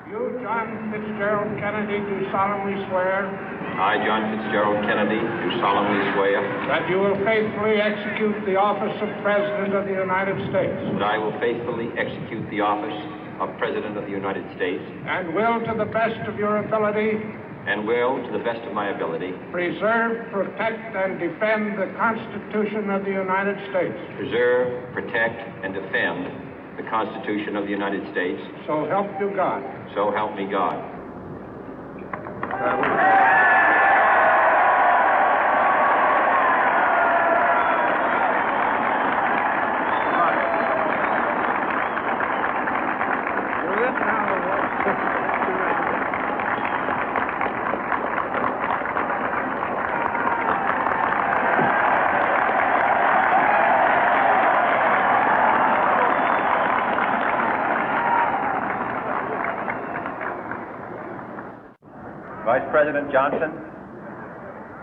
You, John Fitzgerald Kennedy, do solemnly swear. I, John Fitzgerald Kennedy, do solemnly swear. That you will faithfully execute the office of President of the United States. That I will faithfully execute the office of President of the United States. And will, to the best of your ability. And will, to the best of my ability. Preserve, protect, and defend the Constitution of the United States. Preserve, protect, and defend the Constitution of the United States. So help you God. So help me God. Vice President Johnson,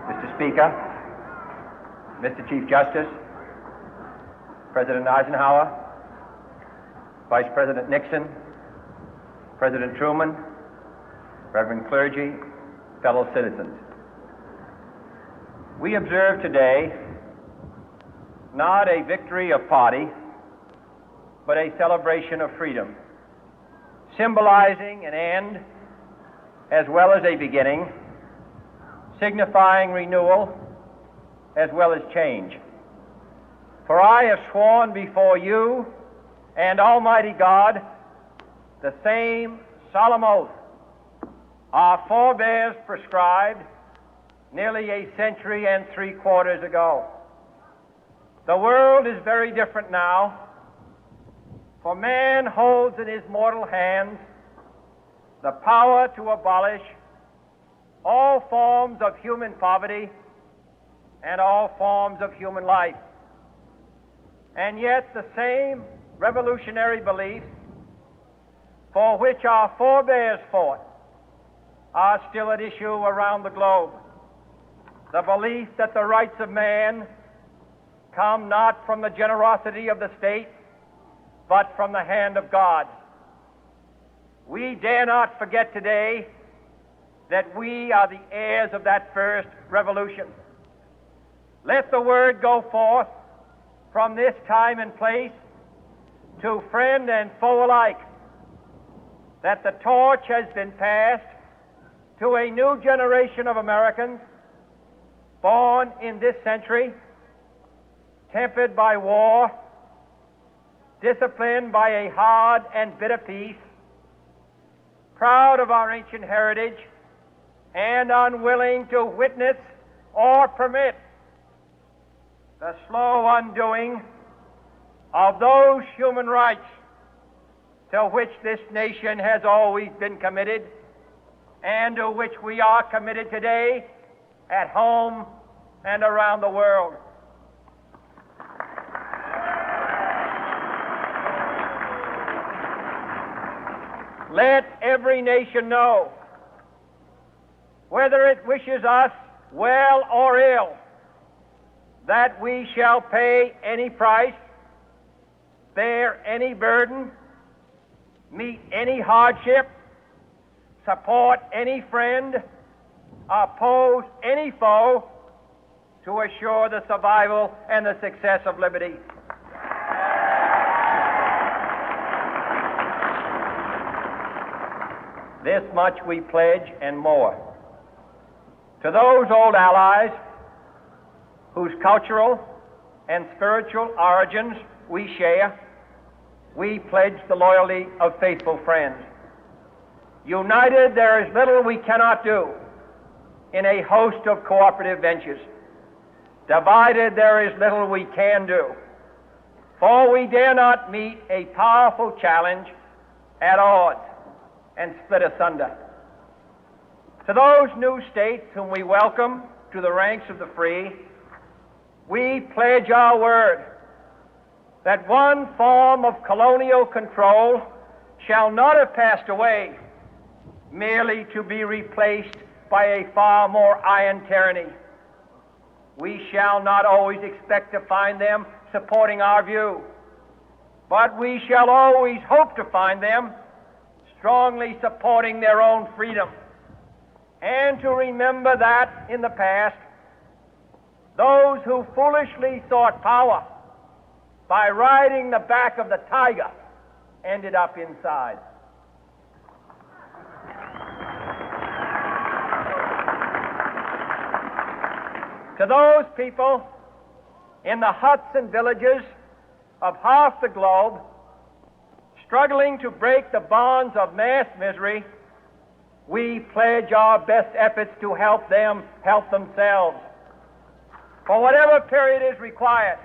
Mr. Speaker, Mr. Chief Justice, President Eisenhower, Vice President Nixon, President Truman, Reverend clergy, fellow citizens. We observe today not a victory of party, but a celebration of freedom, symbolizing an end as well as a beginning, signifying renewal as well as change. For I have sworn before you and Almighty God the same solemn oath our forebears prescribed nearly a century and 3/4 ago. The world is very different now, for man holds in his mortal hands the power to abolish all forms of human poverty and all forms of human life. And yet the same revolutionary beliefs for which our forebears fought are still at issue around the globe. The belief that the rights of man come not from the generosity of the state, but from the hand of God. We dare not forget today that we are the heirs of that first revolution. Let the word go forth from this time and place to friend and foe alike that the torch has been passed to a new generation of Americans born in this century, tempered by war, disciplined by a hard and bitter peace, proud of our ancient heritage, and unwilling to witness or permit the slow undoing of those human rights to which this nation has always been committed and to which we are committed today at home and around the world. Let every nation know, whether it wishes us well or ill, that we shall pay any price, bear any burden, meet any hardship, support any friend, oppose any foe to assure the survival and the success of liberty. This much we pledge and more. To those old allies whose cultural and spiritual origins we share, we pledge the loyalty of faithful friends. United, there is little we cannot do in a host of cooperative ventures. Divided, there is little we can do, for we dare not meet a powerful challenge at odds and split asunder. To those new states whom we welcome to the ranks of the free, we pledge our word that one form of colonial control shall not have passed away, merely to be replaced by a far more iron tyranny. We shall not always expect to find them supporting our view, but we shall always hope to find them strongly supporting their own freedom, and to remember that in the past, those who foolishly sought power by riding the back of the tiger ended up inside. To those people in the huts and villages of half the globe struggling to break the bonds of mass misery, we pledge our best efforts to help them help themselves for whatever period is required,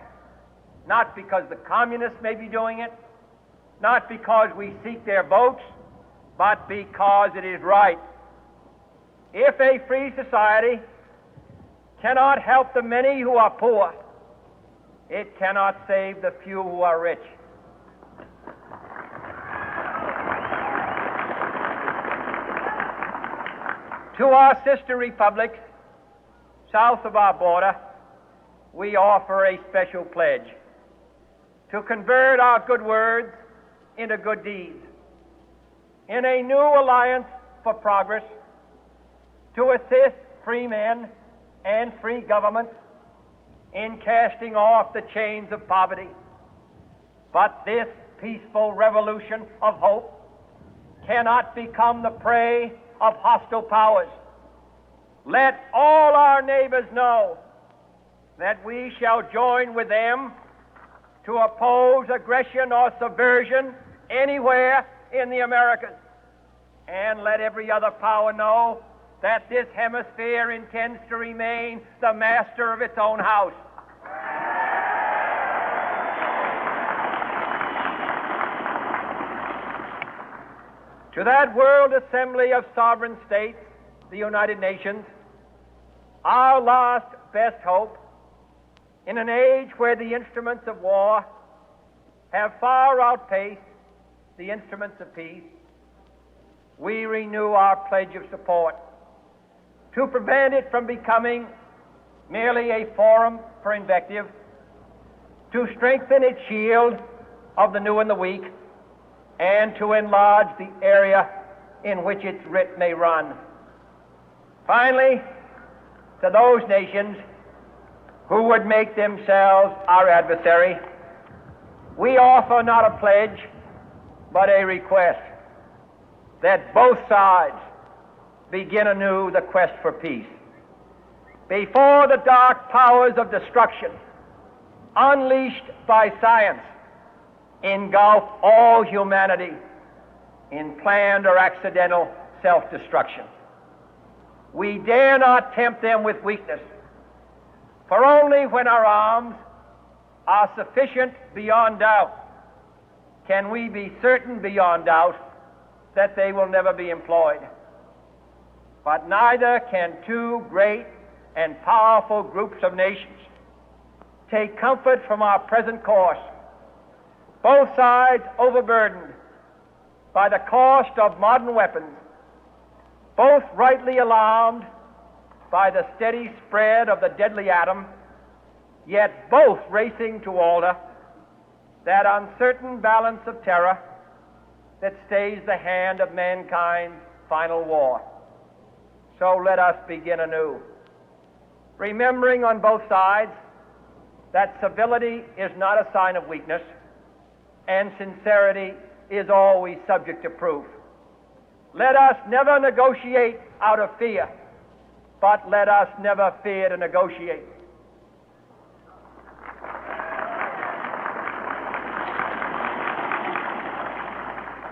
not because the communists may be doing it, not because we seek their votes, but because it is right. If a free society cannot help the many who are poor, it cannot save the few who are rich. To our sister republics south of our border, we offer a special pledge to convert our good words into good deeds, in a new alliance for progress, to assist free men and free governments in casting off the chains of poverty. But this peaceful revolution of hope cannot become the prey of hostile powers. Let all our neighbors know that we shall join with them to oppose aggression or subversion anywhere in the Americas. And let every other power know that this hemisphere intends to remain the master of its own house. To that World Assembly of Sovereign States, the United Nations, our last best hope, in an age where the instruments of war have far outpaced the instruments of peace, we renew our pledge of support to prevent it from becoming merely a forum for invective, to strengthen its shield of the new and the weak, and to enlarge the area in which its writ may run. Finally, to those nations who would make themselves our adversary, we offer not a pledge, but a request that both sides begin anew the quest for peace. Before the dark powers of destruction, unleashed by science, engulf all humanity in planned or accidental self-destruction, we dare not tempt them with weakness, for only when our arms are sufficient beyond doubt can we be certain beyond doubt that they will never be employed. But neither can two great and powerful groups of nations take comfort from our present course, both sides overburdened by the cost of modern weapons, both rightly alarmed by the steady spread of the deadly atom, yet both racing to alter that uncertain balance of terror that stays the hand of mankind's final war. So let us begin anew, remembering on both sides that civility is not a sign of weakness, and sincerity is always subject to proof. Let us never negotiate out of fear, but let us never fear to negotiate.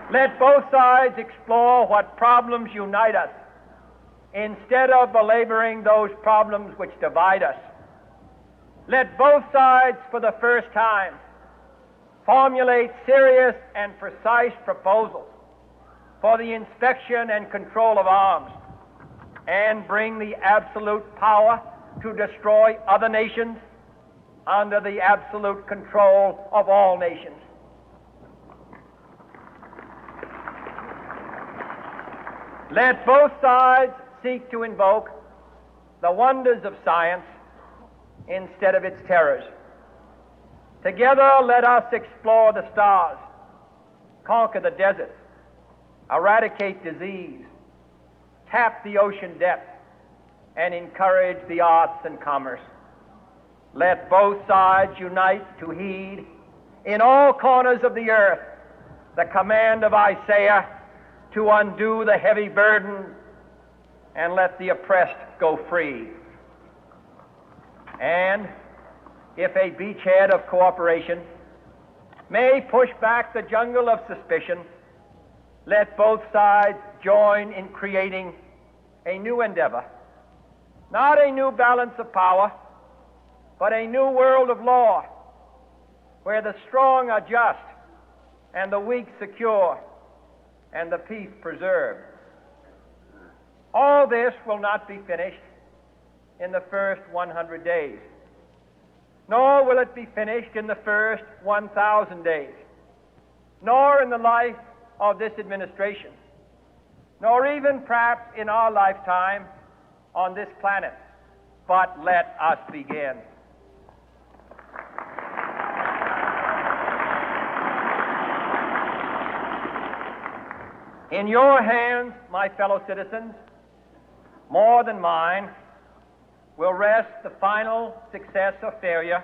Let both sides explore what problems unite us, instead of belaboring those problems which divide us. Let both sides, for the first time, formulate serious and precise proposals for the inspection and control of arms, and bring the absolute power to destroy other nations under the absolute control of all nations. Let both sides seek to invoke the wonders of science instead of its terrors. Together, let us explore the stars, conquer the deserts, eradicate disease, tap the ocean depth, and encourage the arts and commerce. Let both sides unite to heed in all corners of the earth the command of Isaiah to undo the heavy burden and let the oppressed go free. And if a beachhead of cooperation may push back the jungle of suspicion, let both sides join in creating a new endeavor, not a new balance of power, but a new world of law, where the strong are just and the weak secure and the peace preserved. All this will not be finished in the first 100 days, nor will it be finished in the first 1,000 days, nor in the life of this administration, nor even perhaps in our lifetime on this planet. But let us begin. In your hands, my fellow citizens, more than mine, will rest the final success or failure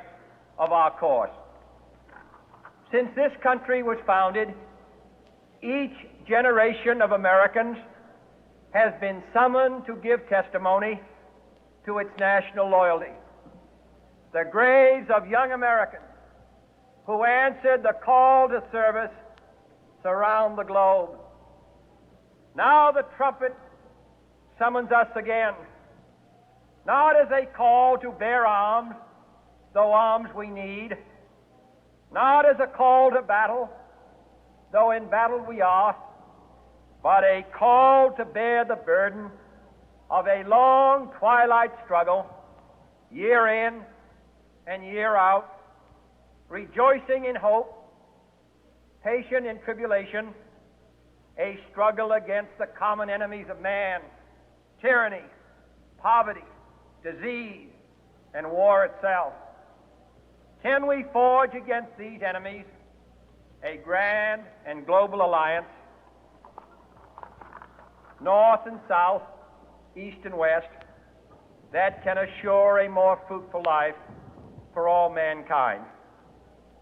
of our course. Since this country was founded, each generation of Americans has been summoned to give testimony to its national loyalty. The graves of young Americans who answered the call to service surround the globe. Now the trumpet summons us again, not as a call to bear arms, though arms we need, not as a call to battle, though in battle we are, but a call to bear the burden of a long twilight struggle, year in and year out, rejoicing in hope, patient in tribulation, a struggle against the common enemies of man, tyranny, poverty, disease, and war itself. Can we forge against these enemies a grand and global alliance, north and south, east and west, that can assure a more fruitful life for all mankind?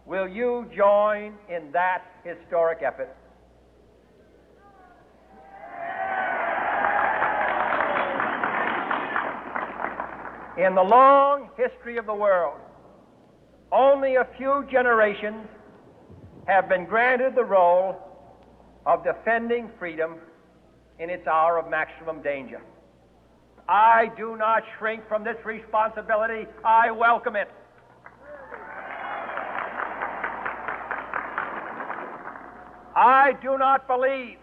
Will you join in that historic effort? In the long history of the world, only a few generations have been granted the role of defending freedom in its hour of maximum danger. I do not shrink from this responsibility. I welcome it. I do not believe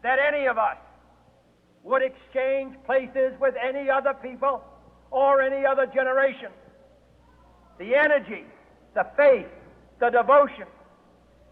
that any of us would exchange places with any other people or any other generation. The energy, the faith, the devotion,